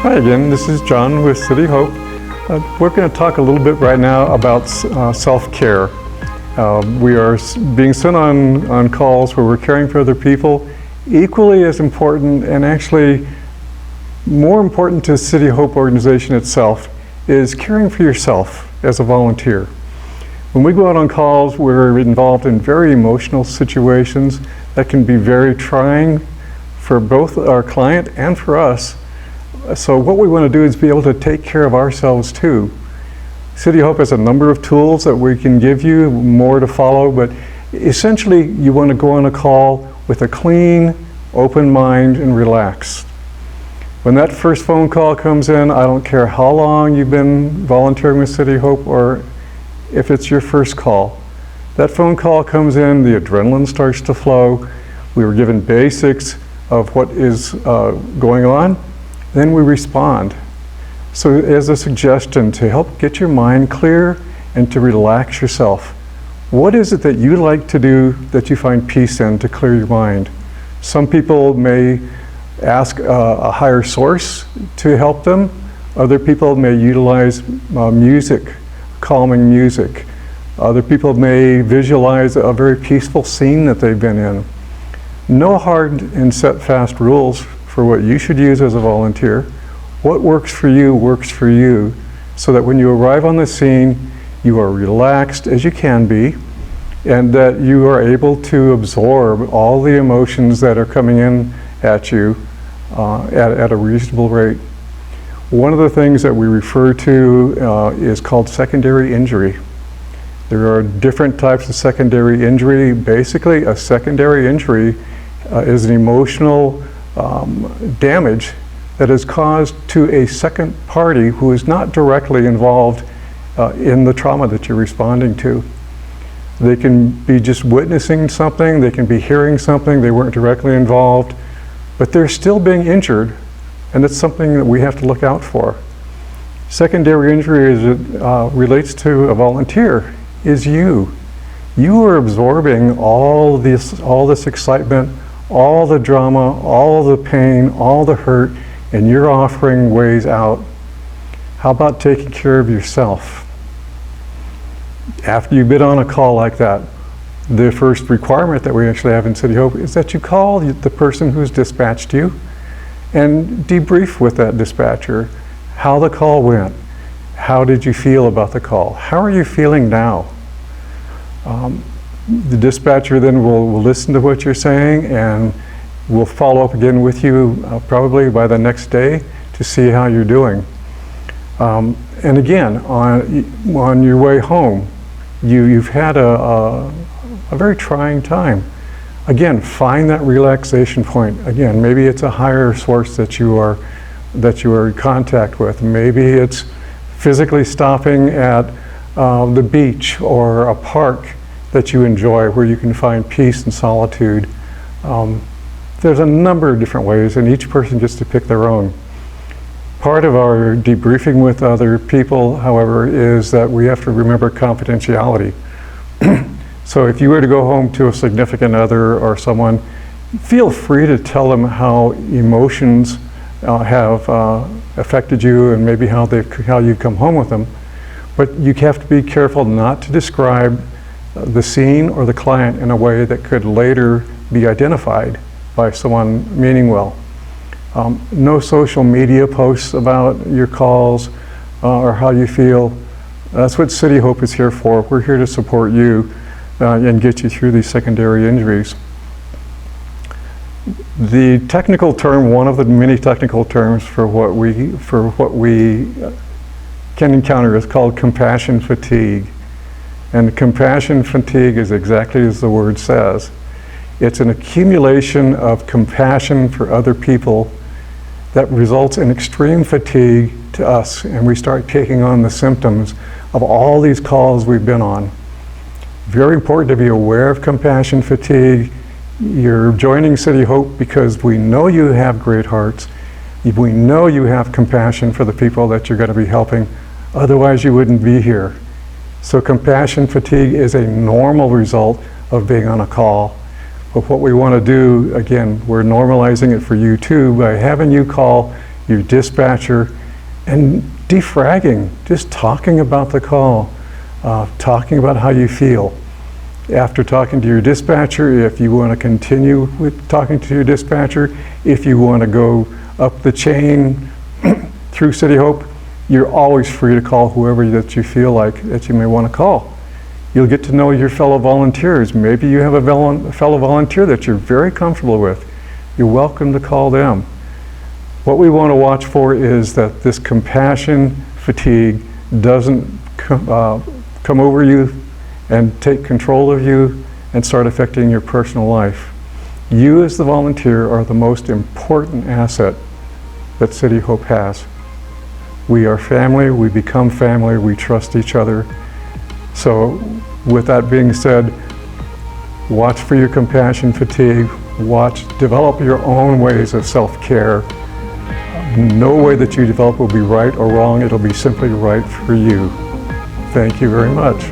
Hi again, this is John with City Hope. We're going to talk a little bit right now about self-care. We are being sent on calls where we're caring for other people. Equally as important, and actually more important to City Hope organization itself, is caring for yourself as a volunteer. When we go out on calls, we're involved in very emotional situations that can be very trying for both our client and for us. So what we want to do is be able to take care of ourselves too. City Hope has a number of tools that we can give you, more to follow, but essentially you want to go on a call with a clean, open mind and relaxed. When that first phone call comes in, I don't care how long you've been volunteering with City Hope or if it's your first call. That phone call comes in, the adrenaline starts to flow. We were given basics of what is going on. Then we respond. So as a suggestion to help get your mind clear and to relax yourself, what is it that you like to do that you find peace in to clear your mind? Some people may ask a higher source to help them. Other people may utilize music, calming music. Other people may visualize a very peaceful scene that they've been in. No hard and set fast rules for what you should use as a volunteer. What works for you, so that when you arrive on the scene, you are relaxed as you can be, and that you are able to absorb all the emotions that are coming in at you at a reasonable rate. One of the things that we refer to is called secondary injury. There are different types of secondary injury. Basically, a secondary injury is an emotional damage that is caused to a second party who is not directly involved in the trauma that you're responding to. They can be just witnessing something, they can be hearing something, they weren't directly involved, but they're still being injured, and it's something that we have to look out for. Secondary injury as it relates to a volunteer is you. You are absorbing all this excitement, all the drama, all the pain, all the hurt, and you're offering ways out. How about taking care of yourself? After you've been on a call like that, the first requirement that we actually have in City Hope is that you call the person who's dispatched you and debrief with that dispatcher how the call went. How did you feel about the call? How are you feeling now? The dispatcher then will listen to what you're saying and will follow up again with you probably by the next day to see how you're doing. And again, on your way home, you've had a very trying time. Again, find that relaxation point. Again, maybe it's a higher source that you are in contact with. Maybe it's physically stopping at the beach or a park that you enjoy where you can find peace and solitude. There's a number of different ways, and each person gets to pick their own. Part of our debriefing with other people, however, is that we have to remember confidentiality. So if you were to go home to a significant other or someone, feel free to tell them how emotions have affected you and maybe how you come home with them. But you have to be careful not to describe the scene or the client in a way that could later be identified by someone meaning well. No social media posts about your calls or how you feel. That's what City Hope is here for. We're here to support you and get you through these secondary injuries. The technical term, one of the many technical terms for what we can encounter is called compassion fatigue. And compassion fatigue is exactly as the word says. It's an accumulation of compassion for other people that results in extreme fatigue to us, and we start taking on the symptoms of all these calls we've been on. Very important to be aware of compassion fatigue. You're joining City Hope because we know you have great hearts. We know you have compassion for the people that you're going to be helping. Otherwise, you wouldn't be here. So compassion fatigue is a normal result of being on a call. But what we want to do, again, we're normalizing it for you too by having you call your dispatcher, and defragging, just talking about the call, talking about how you feel. After talking to your dispatcher, if you want to continue with talking to your dispatcher, if you want to go up the chain through City Hope, you're always free to call whoever that you feel like that you may want to call. You'll get to know your fellow volunteers. Maybe you have a fellow volunteer that you're very comfortable with. You're welcome to call them. What we want to watch for is that this compassion fatigue doesn't come over you and take control of you and start affecting your personal life. You as the volunteer are the most important asset that City Hope has. We are family, we become family, we trust each other. So with that being said, watch for your compassion fatigue, develop your own ways of self-care. No way that you develop will be right or wrong, it'll be simply right for you. Thank you very much.